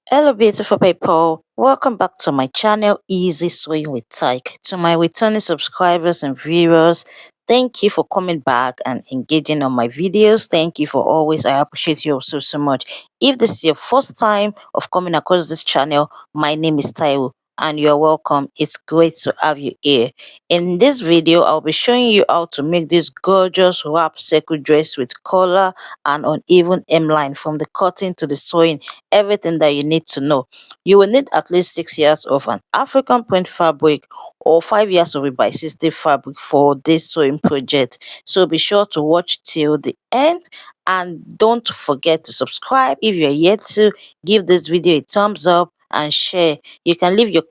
Hello beautiful people, welcome back to my channel Easy Sewing with Tyke. To my returning subscribers and viewers, thank you for coming back and engaging on my videos. Thank you for always, I appreciate you so much. If this is your first time of coming across this channel, my name is Taiwo and you're welcome. It's great to have you here. In this video, I'll be showing you how to make this gorgeous wrap circle dress with collar and uneven hemline from the cutting to the sewing, everything that you need to know. You will need at least 6 yards of an African print fabric or 5 yards of a by 60 fabric for this sewing project. So be sure to watch till the end and don't forget to subscribe. If you're yet to, give this video a thumbs up and share. You can leave your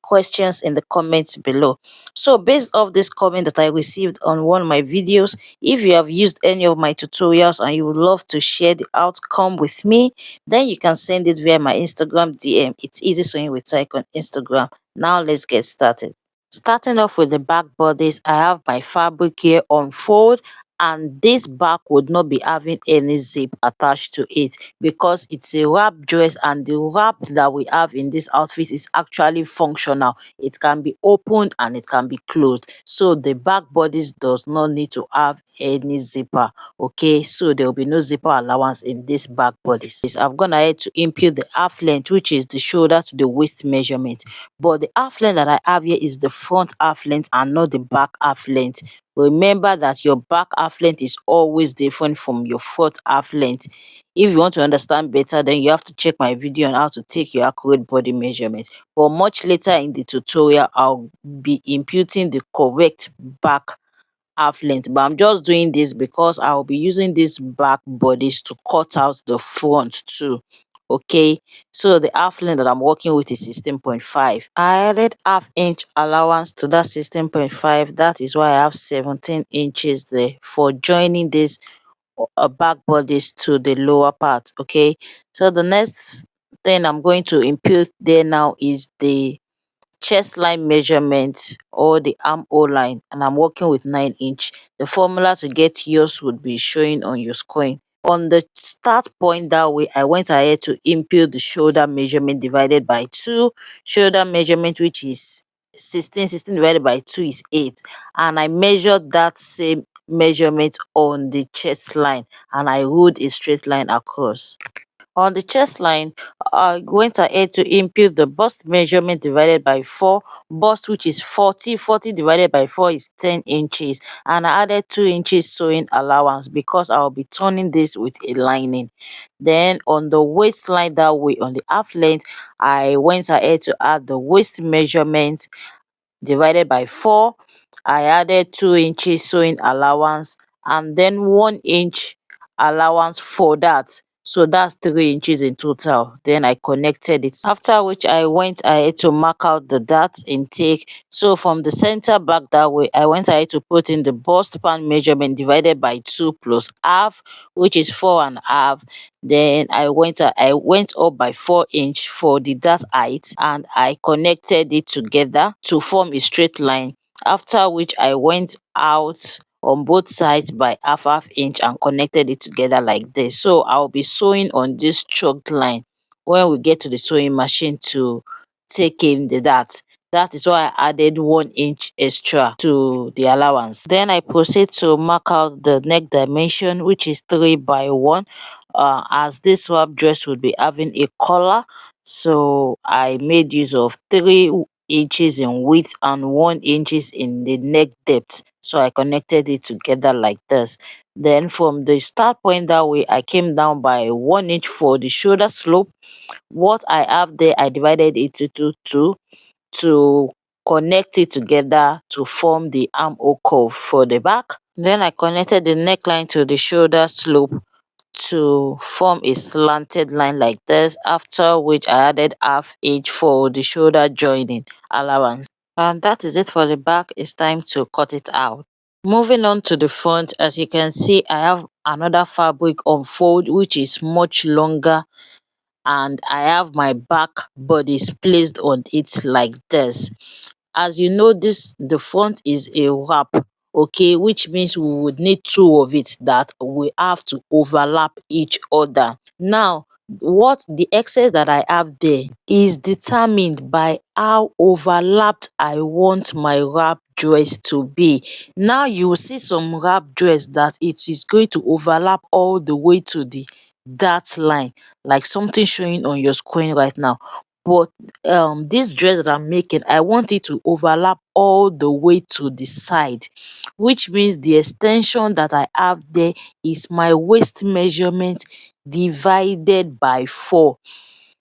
questions in the comments below. So based off this comment that I received on one of my videos, if you have used any of my tutorials and you would love to share the outcome with me, then you can send it via my Instagram DM. It's Easy Sewing with Tyke on Instagram. Now let's get started. Starting off with the back bodice, I have my fabric here on fold, and this back would not be having any zip attached to it because it's a wrap dress, and the wrap that we have in this outfit is actually functional. It can be opened and it can be closed, so the back bodice does not need to have any zipper. Okay, so there will be no zipper allowance in this back bodice. I'm gonna head to impute the half length, which is the shoulder to the waist measurement, but the half length that I have here is the front half length and not the back half length. Remember that your back half length is always different from your front half length. If you want to understand better, then you have to check my video on how to take your accurate body measurement. But much later in the tutorial, I'll be imputing the correct back half length, but I'm just doing this because I'll be using this back bodice to cut out the front too. Okay, so the half length that I'm working with is 16.5. I added half inch allowance to that 16.5. That is why I have 17 inches there for joining this back bodice to the lower part. Okay, so the next thing I'm going to impute there now is the chest line measurement or the armhole line, and I'm working with 9 inch. The formula to get yours would be showing on your screen. On the start point that way, I went ahead to impute the shoulder measurement divided by 2. Shoulder measurement, which is 16 divided by 2 is 8, and I measured that same measurement on the chest line and I ruled a straight line across. On the chest line, I went ahead to impute the bust measurement divided by 4. Bust, which is 40. 40 divided by 4 is 10 inches. And I added 2 inches sewing allowance because I'll be turning this with a lining. Then on the waistline that way, on the half length, I went ahead to add the waist measurement divided by 4. I added 2 inches sewing allowance and then 1 inch allowance for that. So that's 3 inches in total. Then I connected it. After which I went ahead to mark out the dart intake. So from the center back that way, I went ahead to put in the bust pan measurement divided by 2 plus half, which is 4.5. Then I went up by 4 inch for the dart height and I connected it together to form a straight line. After which I went out on both sides by half inch and connected it together like this. So I'll be sewing on this chalked line when we get to the sewing machine to take in the dart. That is why I added 1 inch extra to the allowance. Then I proceed to mark out the neck dimension, which is 3 by 1. As this wrap dress would be having a collar, so I made use of 3 inches in width and 1 inches in the neck depth. So I connected it together like this. Then from the start point that way, I came down by 1 inch for the shoulder slope. What I have there, I divided it into 2 to connect it together to form the armhole curve for the back. Then I connected the neckline to the shoulder slope to form a slanted line like this, after which I added half inch for the shoulder joining allowance. And that is it for the back. It's time to cut it out. Moving on to the front, as you can see, I have another fabric on fold which is much longer, and I have my back bodice placed on it like this. As you know, the front is a wrap, okay, which means we would need 2 of it that we have to overlap each other. Now what the excess that I have there is determined by how overlapped I want my wrap dress to be. Now you will see some wrap dress that it is going to overlap all the way to the dart line, like something showing on your screen right now. But this dress that I'm making, I want it to overlap all the way to the side, which means the extension that I have there is my waist measurement divided by 4.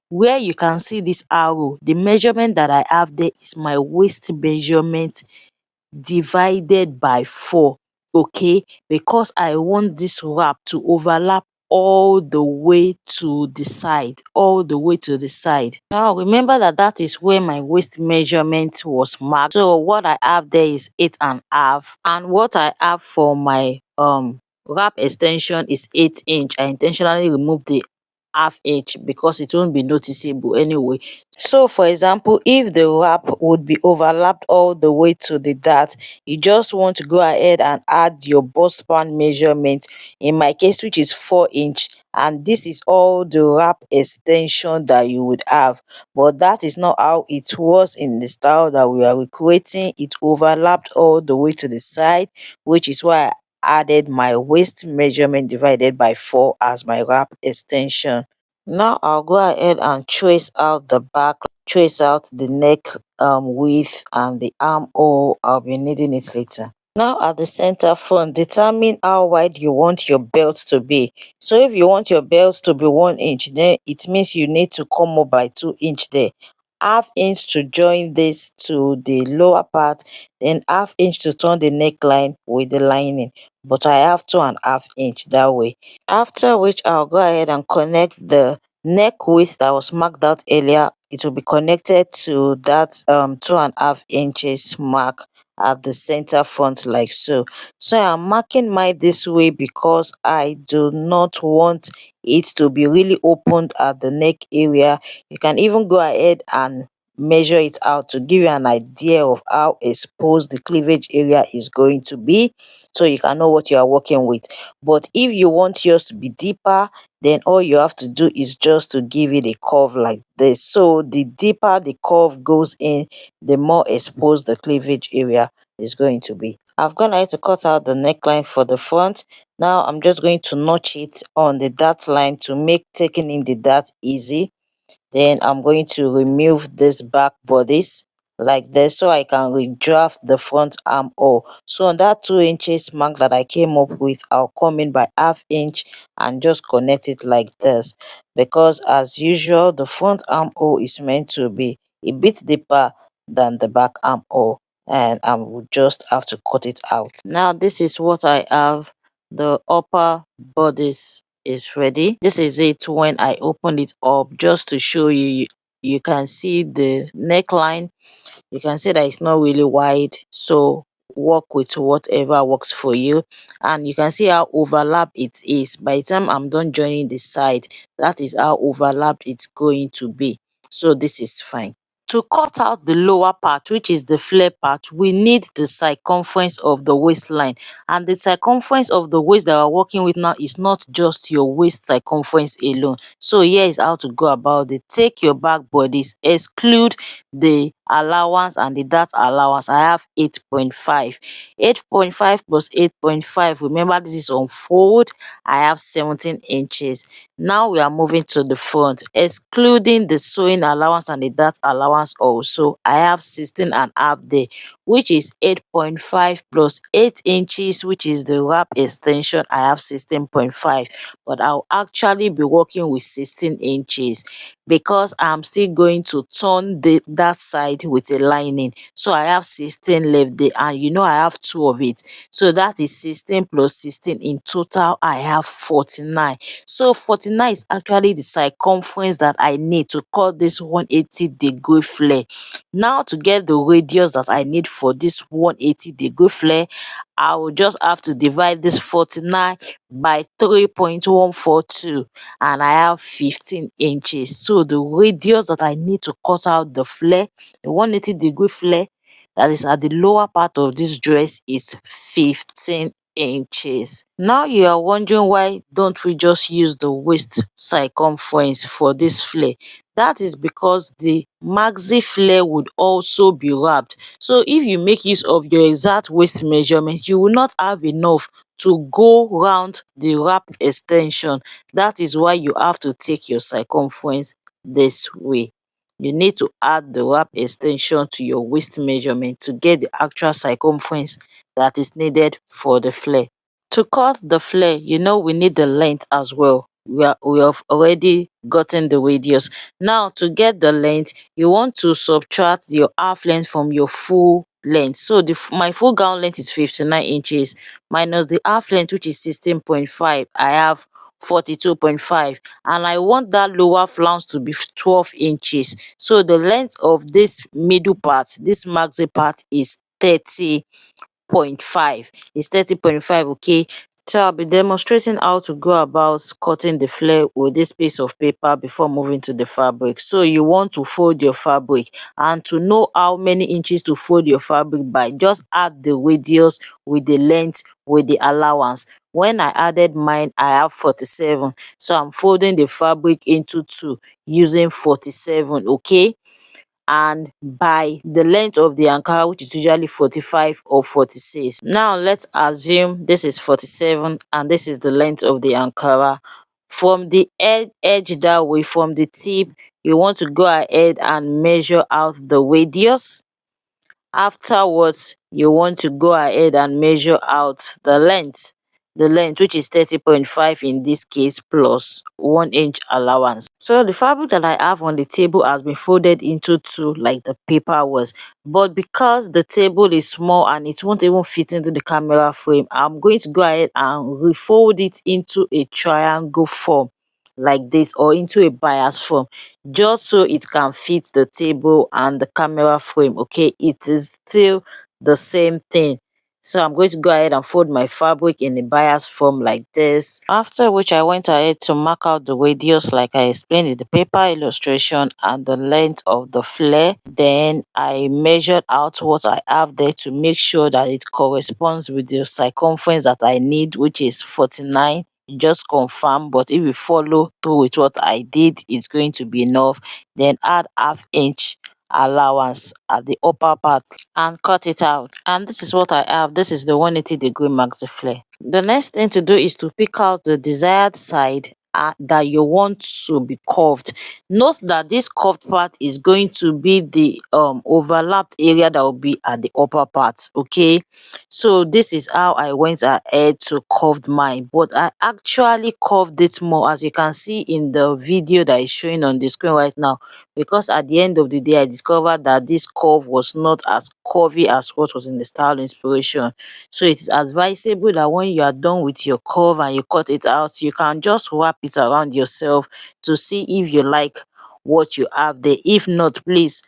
Where you can see this arrow, the measurement that I have there is my waist measurement divided by 4, okay, because I want this wrap to overlap all the way to the side, all the way to the side. Now remember that that is where my waist measurement was marked. So what I have there is 8.5, and what I have for my wrap extension is 8 inch. I intentionally removed the half inch because it won't be noticeable anyway. So for example, if the wrap would be overlapped all the way to the dart, you just want to go ahead and add your bust span measurement, in my case, which is 4 inch, and this is all the wrap extension that you would have. But that is not how it was in the style that we are recreating. It overlapped all the way to the side, which is why I added my waist measurement divided by 4 as my wrap extension. Now I'll go ahead and trace out the back, trace out the neck width and the armhole. I'll be needing it later. Now at the center front, determine how wide you want your belt to be. So if you want your belt to be 1 inch, then it means you need to come up by 2 inch there. Half inch to join this to the lower part, then half inch to turn the neckline with the lining. But I have 2.5 inch that way. After which I'll go ahead and connect the neck width that was marked out earlier. It will be connected to that 2.5 inches mark at the center front, like so. So I'm marking mine this way because I do not want it to be really opened at the neck area. You can even go ahead and measure it out to give you an idea of how exposed the cleavage area is going to be, so you can know what you are working with. But if you want yours to be deeper, then all you have to do is just to give it a curve like this. So the deeper the curve goes in, the more exposed the cleavage area is going to be. I've gone ahead to cut out the neckline for the front. Now I'm just going to notch it on the dart line to make taking in the dart easy. Then I'm going to remove this back bodice like this so I can redraft the front armhole. So on that 2 inches mark that I came up with, I'll come in by half inch and just connect it like this, because as usual the front armhole is meant to be a bit deeper than the back armhole, and I will just have to cut it out. Now this is what I have. The upper bodice is ready. This is it when I open it up, just to show you. You can see the neckline. You can see that it's not really wide, so work with whatever works for you. And you can see how overlapped it is. By the time I'm done joining the side, that is how overlapped it's going to be. So this is fine. To cut out the lower part, which is the flare part, we need the circumference of the waistline. And the circumference of the waist that we're working with now is not just your waist circumference alone. So here is how to go about it. Take your back bodies, exclude the allowance and the dart allowance. I have 8.5. 8.5 plus 8.5. Remember, this is on fold. I have 17 inches. Now we are moving to the front, excluding the sewing allowance and the dart allowance also. I have 16.5 there, which is 8.5 plus 8 inches, which is the wrap extension. I have 16.5, but I'll actually be working with 16 inches because I'm still going to turn that side with a lining. So I have 16 left there, and you know I have 2 of it. So that is 16 plus 16. In total, I have 49. So 49 is actually the circumference that I need to cut this 180-degree flare. Now to get the radius that I need for this 180-degree flare, I will just have to divide this 49 by 3.142, and I have 15 inches. So the radius that I need to cut out the flare, the 180-degree flare that is at the lower part of this dress, is 15 inches. Now you are wondering, why don't we just use the waist circumference for this flare? That is because the maxi flare would also be wrapped. So if you make use of your exact waist measurement, you will not have enough to go round the wrap extension. That is why you have to take your circumference this way. You need to add the wrap extension to your waist measurement to get the actual circumference that is needed for the flare. To cut the flare, we need the length as well. We have already gotten the radius. Now to get the length, you want to subtract your half length from your full length. So my full gown length is 59 inches minus the half length, which is 16.5. I have 42.5, and I want that lower flounce to be 12 inches. So the length of this middle part, this maxi part, is 30.5. It's 30.5, okay? So I'll be demonstrating how to go about cutting the flare with this piece of paper before moving to the fabric. So you want to fold your fabric, and to know how many inches to fold your fabric by, just add the radius with the length with the allowance. When I added mine, I have 47, so I'm folding the fabric into two using 47, okay? And by the length of the ankara, which is usually 45 or 46. Now let's assume this is 47 and this is the length of the ankara. From the edge that way, from the tip, you want to go ahead and measure out the radius. Afterwards, you want to go ahead and measure out the length, which is 30.5 in this case, plus 1 inch allowance. So the fabric that I have on the table has been folded into two like the paper was, but because the table is small and it won't even fit into the camera frame, I'm going to go ahead and refold it into a triangle form like this, or into a bias form, just so it can fit the table and the camera frame. Okay, it is still the same thing. So I'm going to go ahead and fold my fabric in a bias form like this, after which I went ahead to mark out the radius like I explained in the paper illustration and the length of the flare. Then I measured out what I have there to make sure that it corresponds with the circumference that I need, which is 49. Just confirm, but if you follow through with what I did, it's going to be enough. Then add half-inch allowance at the upper part and cut it out. And this is what I have. This is the 180-degree maxi flare. The next thing to do is to pick out the desired side that you want to be curved. Note that this curved part is going to be the overlapped area that will be at the upper part, okay? So this is how I went ahead to curve mine, but I actually curved it more, as you can see in the video that is showing on the screen right now, because at the end of the day I discovered that this curve was not as curvy as what was in the style inspiration. So it is advisable that when you are done with your curve and you cut it out, you can just wrap it around yourself to see if you like what you have there. If not, please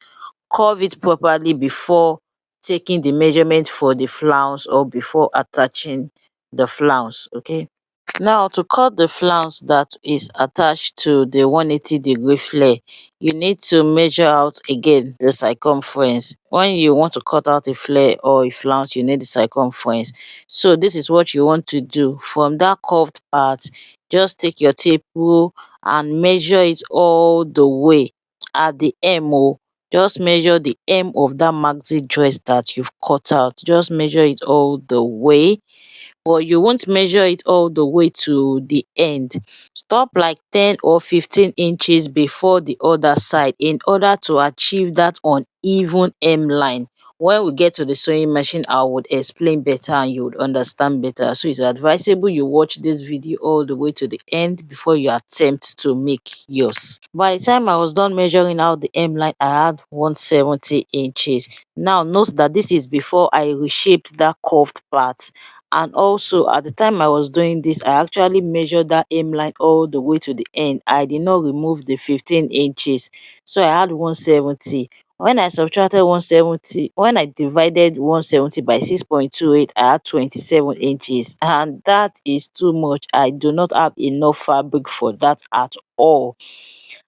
curve it properly before taking the measurement for the flounce or before attaching the flounce, okay? Now to cut the flounce that is attached to the 180-degree flare, you need to measure out again the circumference. When you want to cut out a flare or a flounce, you need the circumference. So this is what you want to do. From that curved part, just take your tape rule and measure it all the way at the hem. Just measure the hem of that maxi dress that you've cut out. Just measure it all the way, but you won't measure it all the way to the end. Stop like 10 or 15 inches before the other side in order to achieve that uneven hemline. When we get to the sewing machine, I would explain better and you would understand better. So it's advisable you watch this video all the way to the end before you attempt to make yours. By the time I was done measuring out the hemline, I had 170 inches. Now note that this is before I reshaped that curved part. And also at the time I was doing this, I actually measured that hemline all the way to the end. I did not remove the 15 inches. So I had 170. When I subtracted 170, when I divided 170 by 6.28, I had 27 inches, and that is too much. I do not have enough fabric for that at all.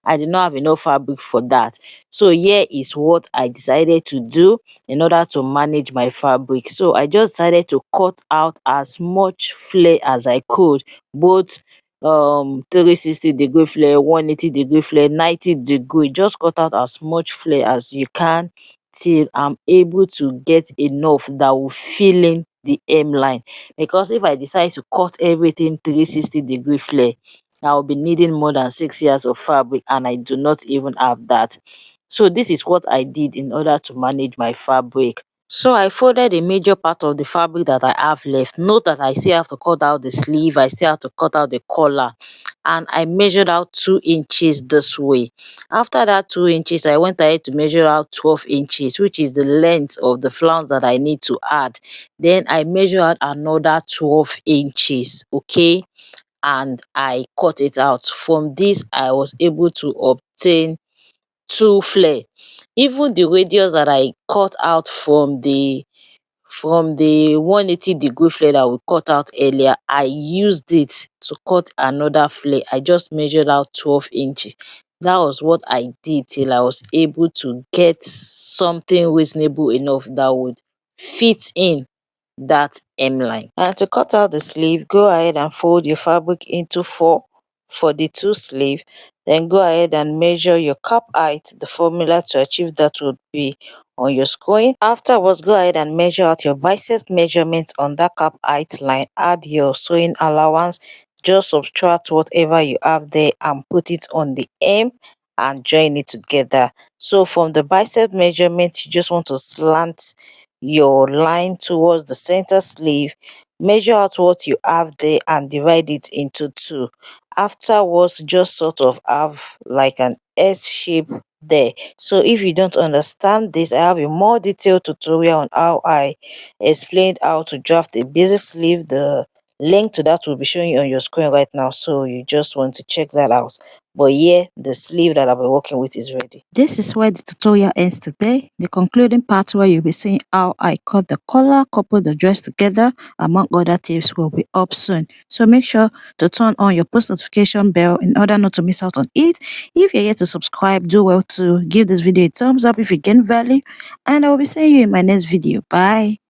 I did not have enough fabric for that. So here is what I decided to do in order to manage my fabric. So I just decided to cut out as much flare as I could, both 360-degree flare, 180-degree flare, 90-degree. Just cut out as much flare as you can till I'm able to get enough that will fill in the hemline. Because if I decide to cut everything 360-degree flare, I will be needing more than 6 years of fabric, and I do not even have that. So this is what I did in order to manage my fabric. So I folded a major part of the fabric that I have left. Note that I still have to cut out the sleeve, I still have to cut out the collar, and I measured out 2 inches this way. After that 2 inches, I went ahead to measure out 12 inches, which is the length of the flounce that I need to add. Then I measure out another 12 inches, okay, and I cut it out. From this, I was able to obtain 2 flare. Even the radius that I cut out from the 180-degree flare that we cut out earlier, I used it to cut another flare. I just measured out 12 inches. That was what I did till I was able to get something reasonable enough that would fit in that hemline. And to cut out the sleeve, go ahead and fold your fabric into 4 for the 2 sleeve. Then go ahead and measure your cap height. The formula to achieve that would be on your screen. Afterwards, go ahead and measure out your bicep measurement on that cap height line. Add your sewing allowance. Just subtract whatever you have there and put it on the hem and join it together. So from the bicep measurement, you just want to slant your line towards the center sleeve. Measure out what you have there and divide it into 2. Afterwards, just sort of have like an S shape there. So if you don't understand this, I have a more detailed tutorial on how I explained how to draft a basic sleeve. The link to that will be showing you on your screen right now, so you just want to check that out. But here, the sleeve that I'll be working with is ready. This is where the tutorial ends today. The concluding part where you'll be seeing how I cut the collar, couple the dress together, among other tips, will be up soon. So make sure to turn on your post notification bell in order not to miss out on it. If you're yet to subscribe, do well to give this video a thumbs up if you gain value, and I will be seeing you in my next video. Bye.